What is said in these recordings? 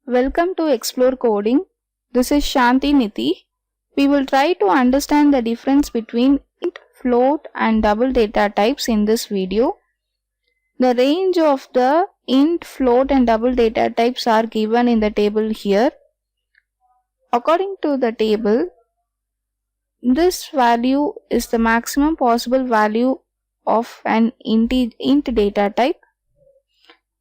Welcome to Explore Coding. This is Shanti Niti. We will try to understand the difference between int, float and double data types in this video. The range of the int, float and double data types are given in the table here. According to the table, this value is the maximum possible value of an int data type,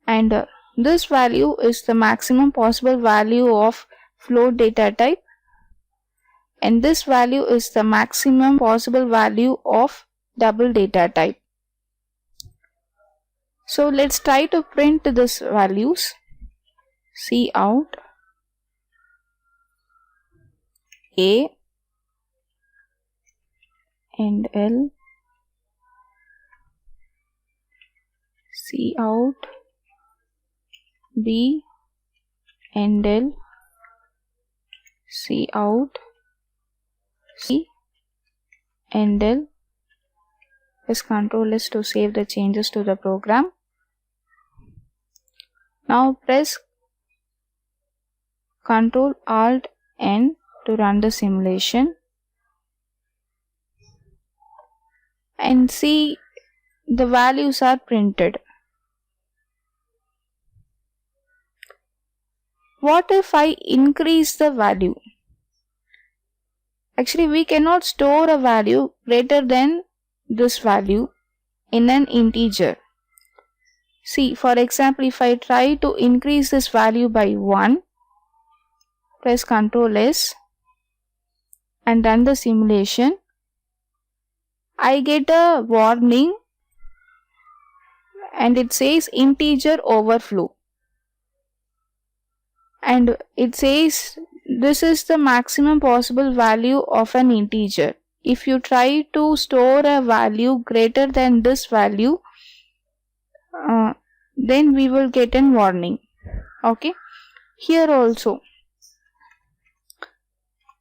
and this value is the maximum possible value of float data type, and this value is the maximum possible value of double data type. So let's try to print these values. Cout A and L, Cout B and L, Cout C and L. Press Ctrl S to save the changes to the program. Now press Ctrl Alt N to run the simulation and see the values are printed. What if I increase the value? Actually, we cannot store a value greater than this value in an integer. See, for example, if I try to increase this value by 1, press Ctrl S and run the simulation, I get a warning and it says integer overflow. And it says this is the maximum possible value of an integer. If you try to store a value greater than this value, then we will get a warning. Okay. Here also,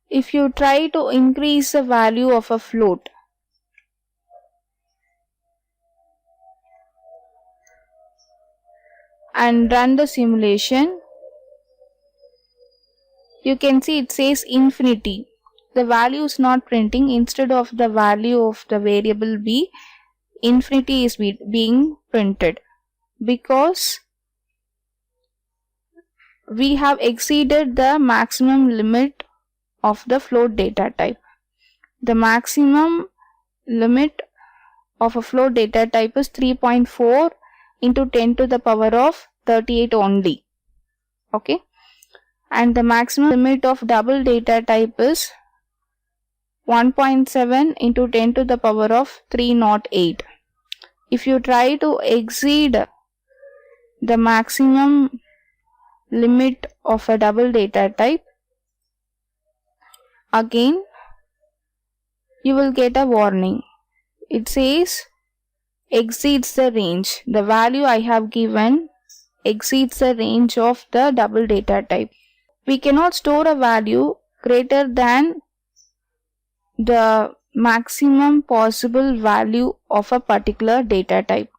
if you try to increase the value of a float, and run the simulation, you can see it says infinity. The value is not printing. Instead of the value of the variable b, infinity is being printed because we have exceeded the maximum limit of the float data type. The maximum limit of a float data type is 3.4 into 10 to the power of 38 only. Okay. And the maximum limit of double data type is 1.7 into 10 to the power of 308. If you try to exceed the maximum limit of a double data type, again you will get a warning. It says exceeds the range. The value I have given exceeds the range of the double data type. We cannot store a value greater than the maximum possible value of a particular data type.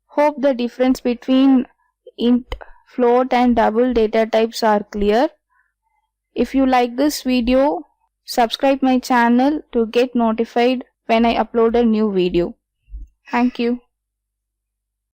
Hope the difference between int, float and double data types are clear. If you like this video, subscribe my channel to get notified when I upload a new video. Thank you.